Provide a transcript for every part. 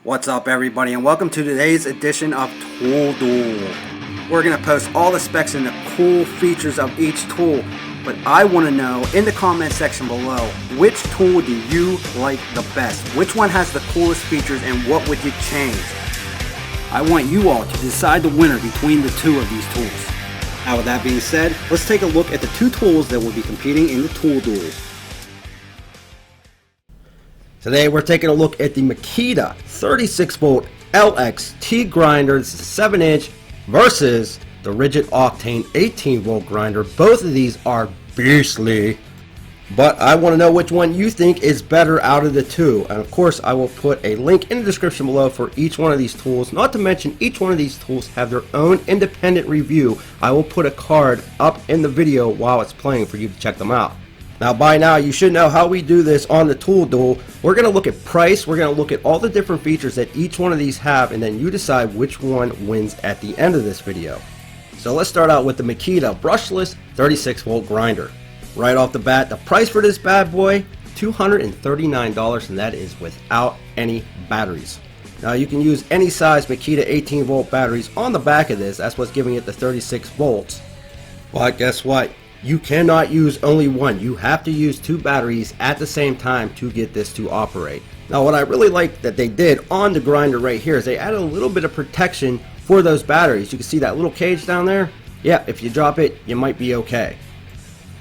What's up everybody, and welcome to today's edition of Tool Duel. We're going to post all the specs and the cool features of each tool, but I want to know in the comment section below, which tool do you like the best? Which one has the coolest features and what would you change? I want you all to decide the winner between the two of these tools. Now with that being said, let's take a look at the two tools that will be competing in the Tool Duel. Today we're taking a look at the Makita 36V LXT grinder. This is a 7-inch versus the RIDGID OCTANE 18V grinder. Both of these are beastly, but I want to know which one you think is better out of the two. And of course I will put a link in the description below for each one of these tools. Not to mention each one of these tools have their own independent review. I will put a card up in the video while it's playing for you to check them out. Now by now you should know how we do this on the Tool Duel. We're going to look at price, we're going to look at all the different features that each one of these have, and then you decide which one wins at the end of this video. So let's start out with the Makita Brushless 36V grinder. Right off the bat, the price for this bad boy, $239, and that is without any batteries. Now you can use any size Makita 18V batteries on the back of this. That's what's giving it the 36 volts. But guess what? You cannot use only one. You have to use two batteries at the same time to get this to operate. Now what I really like that they did on the grinder right here is they added a little bit of protection for those batteries. You can see that little cage down there. Yeah, if you drop it, you might be okay.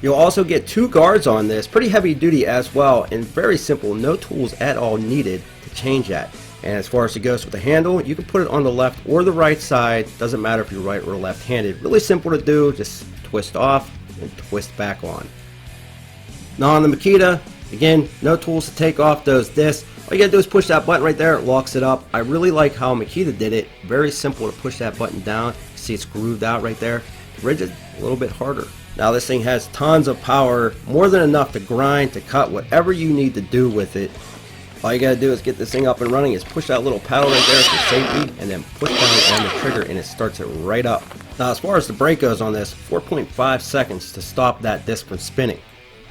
You'll also get two guards on this, pretty heavy duty as well, and very simple, no tools at all needed to change that. And as far as it goes with the handle, you can put it on the left or the right side, doesn't matter if you're right or left handed. Really simple to do, just twist off and twist back on. Now on the Makita, again, no tools to take off those discs. All you gotta do is push that button right there, it locks it up. I really like how Makita did it. Very simple to push that button down. See, it's grooved out right there. RIDGID, a little bit harder. Now this thing has tons of power, more than enough to grind, to cut, whatever you need to do with it. All you gotta do is get this thing up and running, is push that little paddle right there for safety, and then push down on the trigger and it starts it right up. Now as far as the brake goes on this, 4.5 seconds to stop that disc from spinning.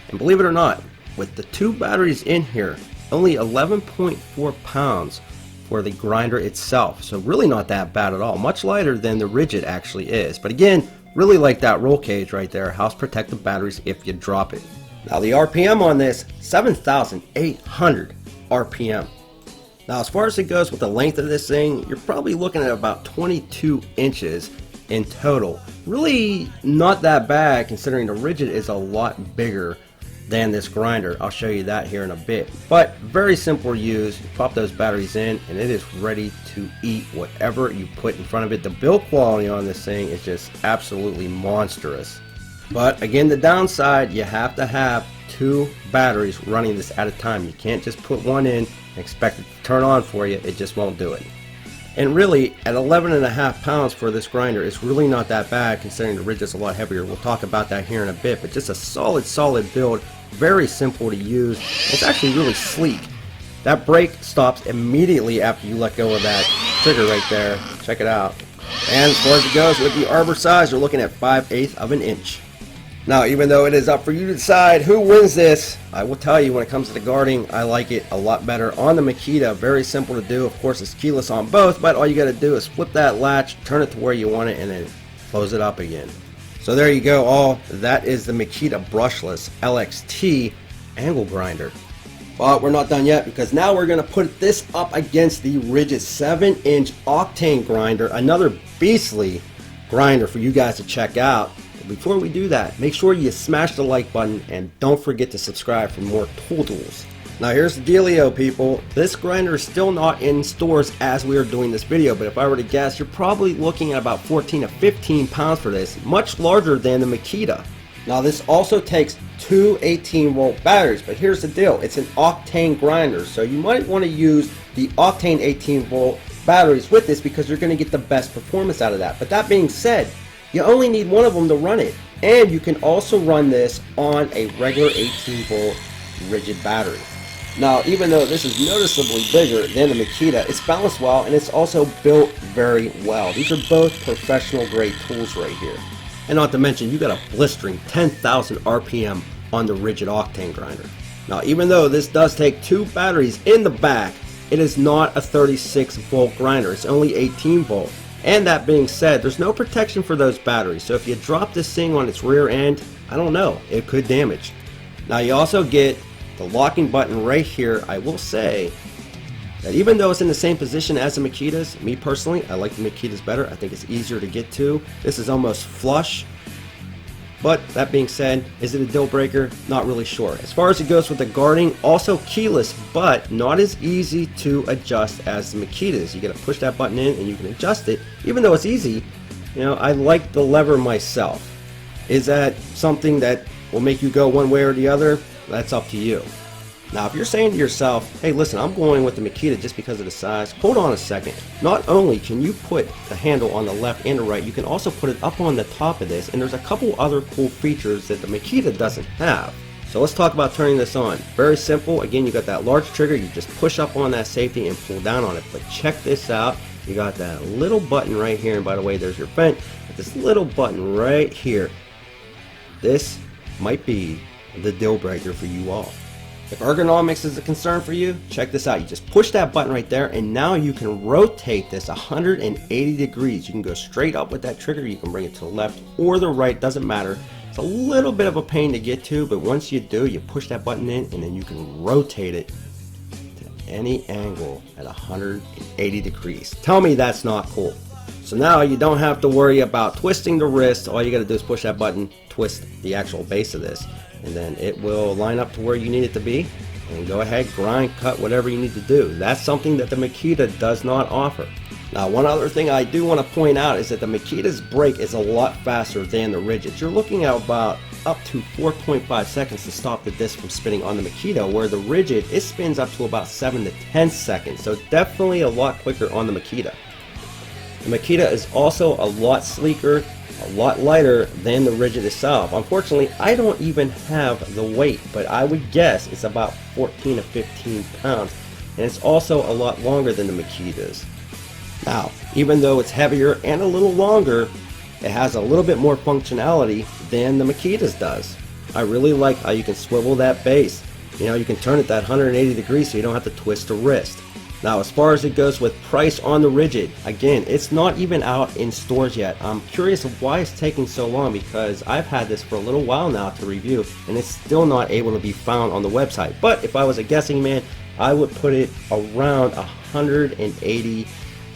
And believe it or not, with the two batteries in here, only 11.4 pounds for the grinder itself. So really not that bad at all. Much lighter than the RIDGID actually is. But again, really like that roll cage right there. Helps protect the batteries if you drop it. Now the RPM on this, 7,800 RPM. Now as far as it goes with the length of this thing, you're probably looking at about 22 inches in total. Really not that bad considering the RIDGID is a lot bigger than this grinder. I'll show you that here in a bit. But very simple to use. You pop those batteries in and it is ready to eat whatever you put in front of it. The build quality on this thing is just absolutely monstrous. But again, the downside, you have to have two batteries running this at a time. You can't just put one in and expect it to turn on for you. It just won't do it. And really, at 11.5 pounds for this grinder, it's really not that bad considering the RIDGID is a lot heavier. We'll talk about that here in a bit, but just a solid build, very simple to use. It's actually really sleek. That brake stops immediately after you let go of that trigger right there. Check it out. And as far as it goes with the arbor size, you're looking at 5/8 of an inch. Now, even though it is up for you to decide who wins this, I will tell you when it comes to the guarding, I like it a lot better on the Makita. Very simple to do. Of course, it's keyless on both, but all you got to do is flip that latch, turn it to where you want it, and then close it up again. So there you go. That is the Makita Brushless LXT angle grinder. But we're not done yet, because now we're going to put this up against the RIDGID 7-inch Octane grinder. Another beastly grinder for you guys to check out. Before we do that, make sure you smash the like button and don't forget to subscribe for more Tool Duels. Now here's the dealio, people. This grinder is still not in stores as we are doing this video, but if I were to guess, you're probably looking at about 14 to 15 pounds for this, much larger than the Makita. Now this also takes two 18V batteries, but here's the deal. It's an Octane grinder, so you might want to use the Octane 18V batteries with this because you're going to get the best performance out of that. But that being said, you only need one of them to run it, and you can also run this on a regular 18V RIDGID battery. Now, even though this is noticeably bigger than the Makita, it's balanced well and it's also built very well. These are both professional grade tools right here. And not to mention, you got a blistering 10,000 RPM on the RIDGID Octane grinder. Now, even though this does take two batteries in the back, it is not a 36 volt grinder, it's only 18 volt. And that being said, there's no protection for those batteries, so if you drop this thing on its rear end, I don't know, it could damage. Now you also get the locking button right here. I will say that even though it's in the same position as the Makitas, me personally, I like the Makitas better. I think it's easier to get to. This is almost flush. But that being said, is it a deal breaker? Not really sure. As far as it goes with the guarding, also keyless, but not as easy to adjust as the Makitas. You gotta push that button in and you can adjust it. Even though it's easy, you know, I like the lever myself. Is that something that will make you go one way or the other? That's up to you. Now if you're saying to yourself, hey listen, I'm going with the Makita just because of the size, hold on a second. Not only can you put the handle on the left and the right, you can also put it up on the top of this, and there's a couple other cool features that the Makita doesn't have. So let's talk about turning this on. Very simple. Again, you got that large trigger, you just push up on that safety and pull down on it. But check this out, you got that little button right here, and by the way, there's your vent. This little button right here. This might be the deal breaker for you all. If ergonomics is a concern for you, check this out. You just push that button right there, and now you can rotate this 180 degrees. You can go straight up with that trigger, you can bring it to the left or the right, doesn't matter. It's a little bit of a pain to get to, but once you do, you push that button in and then you can rotate it to any angle at 180 degrees. Tell me that's not cool. So now you don't have to worry about twisting the wrist. All you got to do is push that button, twist the actual base of this, and then it will line up to where you need it to be, and go ahead, grind, cut, whatever you need to do. That's something that the Makita does not offer. Now one other thing I do want to point out is that the Makita's brake is a lot faster than the Ridgid. You're looking at about up to 4.5 seconds to stop the disc from spinning on the Makita, where the Ridgid, it spins up to about 7 to 10 seconds, so definitely a lot quicker on the Makita. The Makita is also a lot sleeker, a lot lighter than the Ridgid itself. Unfortunately, I don't even have the weight, but I would guess it's about 14 to 15 pounds, and it's also a lot longer than the Makita's. Now, even though it's heavier and a little longer, it has a little bit more functionality than the Makita's does. I really like how you can swivel that base. You know, you can turn it that 180 degrees so you don't have to twist the wrist. Now as far as it goes with price on the Ridgid, again, it's not even out in stores yet. I'm curious of why it's taking so long, because I've had this for a little while now to review and it's still not able to be found on the website. But if I was a guessing man, I would put it around $180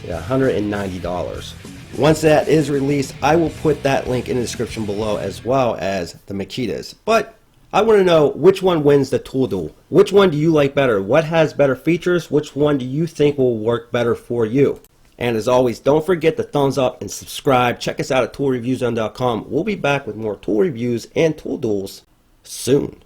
to $190. Once that is released, I will put that link in the description below, as well as the Makita's. But I want to know which one wins the tool duel. Which one do you like better? What has better features? Which one do you think will work better for you? And as always, don't forget to thumbs up and subscribe. Check us out at toolreviewzone.com. We'll be back with more tool reviews and tool duels soon.